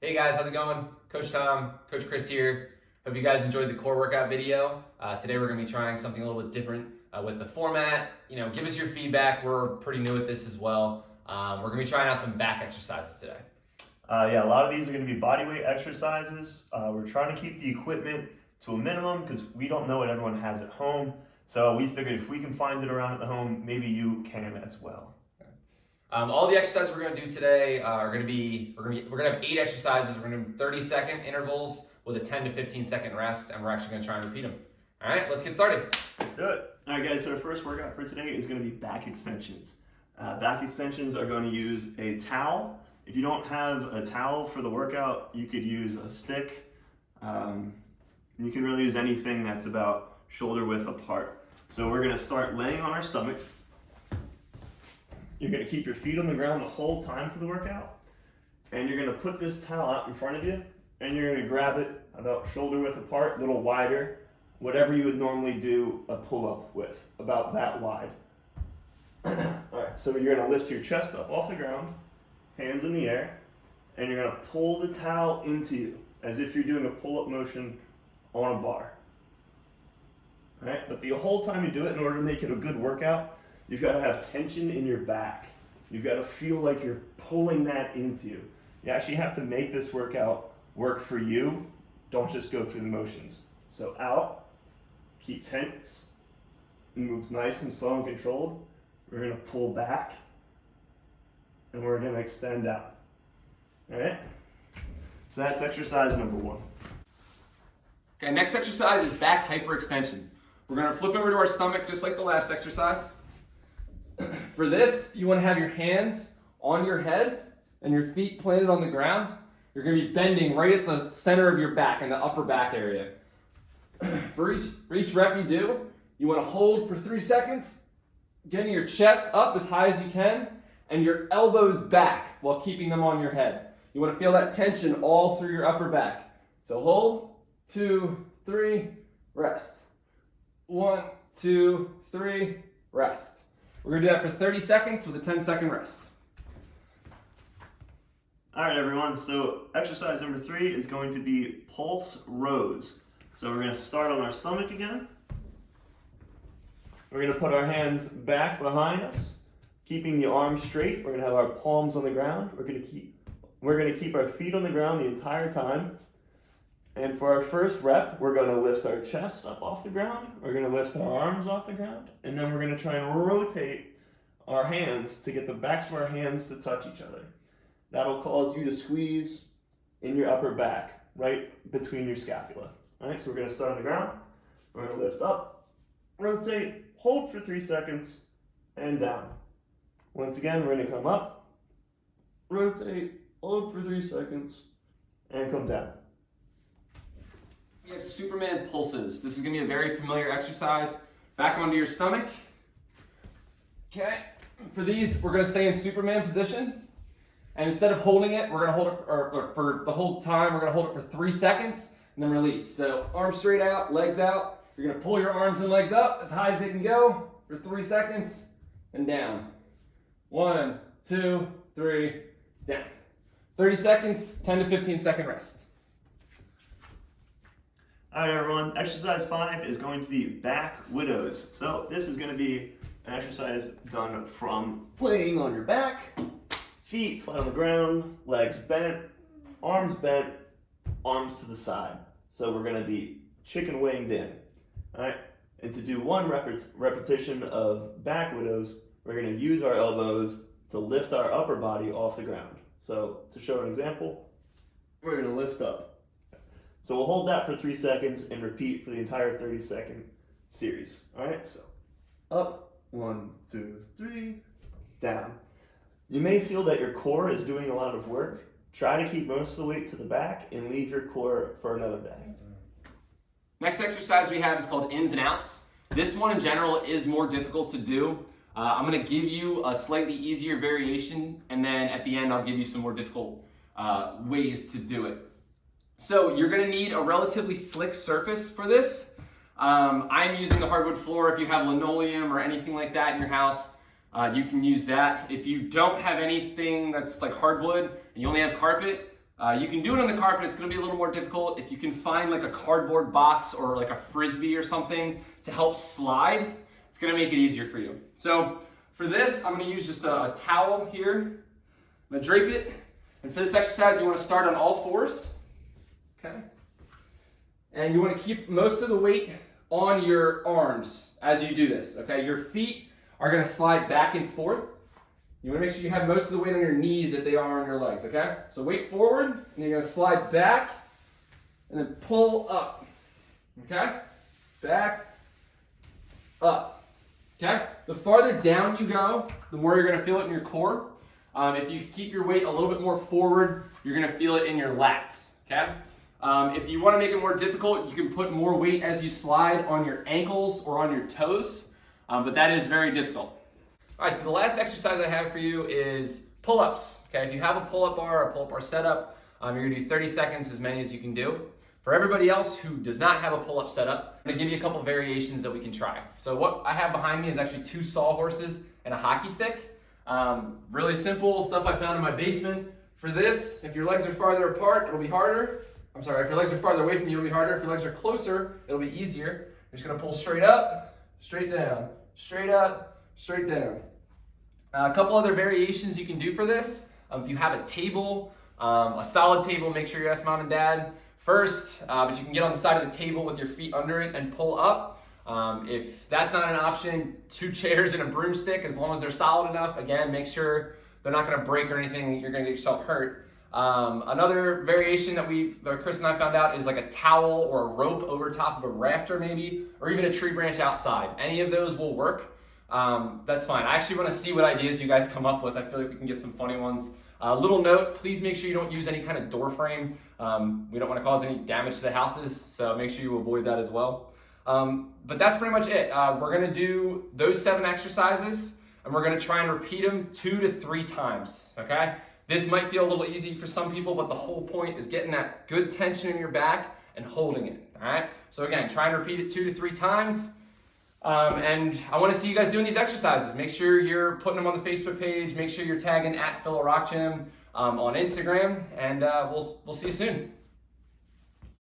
Hey guys, how's it going? Coach Tom, Coach Chris here. Hope you guys enjoyed the core workout video. Today we're going to be trying something a little bit different with the format. Give us your feedback. We're pretty new at this as well. We're going to be trying out some back exercises today. A lot of these are going to be body weight exercises. We're trying to keep the equipment to a minimum because we don't know what everyone has at home. So we figured if we can find it around at the home, maybe you can as well. All the exercises we're going to do today are going to be, we're going to have 8 exercises. We're going to do 30-second intervals with a 10 to 15-second rest, and we're actually going to try and repeat them. All right, let's get started. Let's do it. All right, guys, so our first workout for today is going to be back extensions. Back extensions are going to use a towel. If you don't have a towel for the workout, you could use a stick. You can really use anything that's about shoulder width apart. So we're going to start laying on our stomach. You're going to keep your feet on the ground the whole time for the workout, and you're going to put this towel out in front of you, and you're going to grab it about shoulder width apart, a little wider, whatever you would normally do a pull-up with, about that wide. All right, so you're going to lift your chest up off the ground, hands in the air, and you're going to pull the towel into you as if you're doing a pull-up motion on a bar. All right, but the whole time you do it, in order to make it a good workout, you've got to have tension in your back. You've got to feel like you're pulling that into you. You actually have to make this workout work for you. Don't just go through the motions. So out, keep tense, move nice and slow and controlled. We're going to pull back, and we're going to extend out. All right? So that's exercise number 1. Okay, next exercise is back hyperextensions. We're going to flip over to our stomach just like the last exercise. For this, you want to have your hands on your head and your feet planted on the ground. You're going to be bending right at the center of your back in the upper back area. For each rep you do, you want to hold for 3 seconds, getting your chest up as high as you can, and your elbows back while keeping them on your head. You want to feel that tension all through your upper back. So hold, 2, 3, rest. 1, 2, 3, rest. We're going to do that for 30 seconds with a 10-second rest. All right, everyone. So exercise number 3 is going to be pulse rows. So we're going to start on our stomach again. We're going to put our hands back behind us, keeping the arms straight. We're going to have our palms on the ground. We're going to keep our feet on the ground the entire time. And for our first rep, we're going to lift our chest up off the ground. We're going to lift our arms off the ground. And then we're going to try and rotate our hands to get the backs of our hands to touch each other. That'll cause you to squeeze in your upper back, right between your scapula. All right, so we're going to start on the ground. We're going to lift up, rotate, hold for 3 seconds, and down. Once again, we're going to come up, rotate, hold for 3 seconds, and come down. We have Superman pulses. This is going to be a very familiar exercise. Back onto your stomach. Okay. For these, we're going to stay in Superman position. And instead of holding it, we're going to hold it or for the whole time, we're going to hold it for 3 seconds and then release. So arms straight out, legs out. You're going to pull your arms and legs up as high as they can go for 3 seconds and down. 1, 2, 3, down. 30 seconds, 10 to 15-second rest. All right, everyone, exercise 5 is going to be back widows. So this is going to be an exercise done from laying on your back, feet flat on the ground, legs bent, arms to the side. So we're going to be chicken winged in. All right, and to do 1 repetition of back widows, we're going to use our elbows to lift our upper body off the ground. So to show an example, we're going to lift up. So we'll hold that for 3 seconds and repeat for the entire 30-second series. All right, so up, 1, 2, 3, down. You may feel that your core is doing a lot of work. Try to keep most of the weight to the back and leave your core for another day. Next exercise we have is called ins and outs. This one in general is more difficult to do. I'm going to give you a slightly easier variation, and then at the end I'll give you some more difficult ways to do it. So you're going to need a relatively slick surface for this. I'm using the hardwood floor. If you have linoleum or anything like that in your house, you can use that. If you don't have anything that's like hardwood and you only have carpet, You can do it on the carpet, it's gonna be a little more difficult. If you can find like a cardboard box or like a Frisbee or something to help slide, it's gonna make it easier for you. So for this, I'm gonna use just a towel here. I'm gonna drape it. And for this exercise, you wanna start on all fours, okay? And you wanna keep most of the weight on your arms as you do this, okay? Your feet are gonna slide back and forth. You wanna make sure you have most of the weight on your knees if they are on your legs, okay? So weight forward, and you're gonna slide back, and then pull up, okay? Back, up, okay? The farther down you go, the more you're gonna feel it in your core. If you keep your weight a little bit more forward, you're gonna feel it in your lats, okay? If you wanna make it more difficult, you can put more weight as you slide on your ankles or on your toes, but that is very difficult. All right, so the last exercise I have for you is pull-ups. Okay, if you have a pull-up bar or a pull-up bar setup, you're gonna do 30 seconds, as many as you can do. For everybody else who does not have a pull-up setup, I'm gonna give you a couple variations that we can try. So what I have behind me is actually 2 sawhorses and a hockey stick. Really simple stuff I found in my basement. For this, if your legs are farther apart, it'll be harder. I'm sorry, if your legs are farther away from you, it'll be harder. If your legs are closer, it'll be easier. You're just gonna pull straight up, straight down, straight up, straight down. A couple other variations you can do for this. If you have a table, a solid table, make sure you ask mom and dad first, but you can get on the side of the table with your feet under it and pull up. If that's not an option, 2 chairs and a broomstick, as long as they're solid enough. Again, make sure they're not gonna break or anything, you're gonna get yourself hurt. Another variation that Chris and I found out is like a towel or a rope over top of a rafter maybe, or even a tree branch outside. Any of those will work. That's fine. I actually want to see what ideas you guys come up with. I feel like we can get some funny ones. Little note, please make sure you don't use any kind of door frame. We don't want to cause any damage to the houses, so make sure you avoid that as well. But that's pretty much it. We're going to do those 7 exercises, and we're going to try and repeat them 2 to 3 times, okay? This might feel a little easy for some people, but the whole point is getting that good tension in your back and holding it, all right? So again, try and repeat it 2 to 3 times. And I want to see you guys doing these exercises. Make sure you're putting them on the Facebook page. Make sure you're tagging @PhilRockGym on Instagram, and we'll see you soon.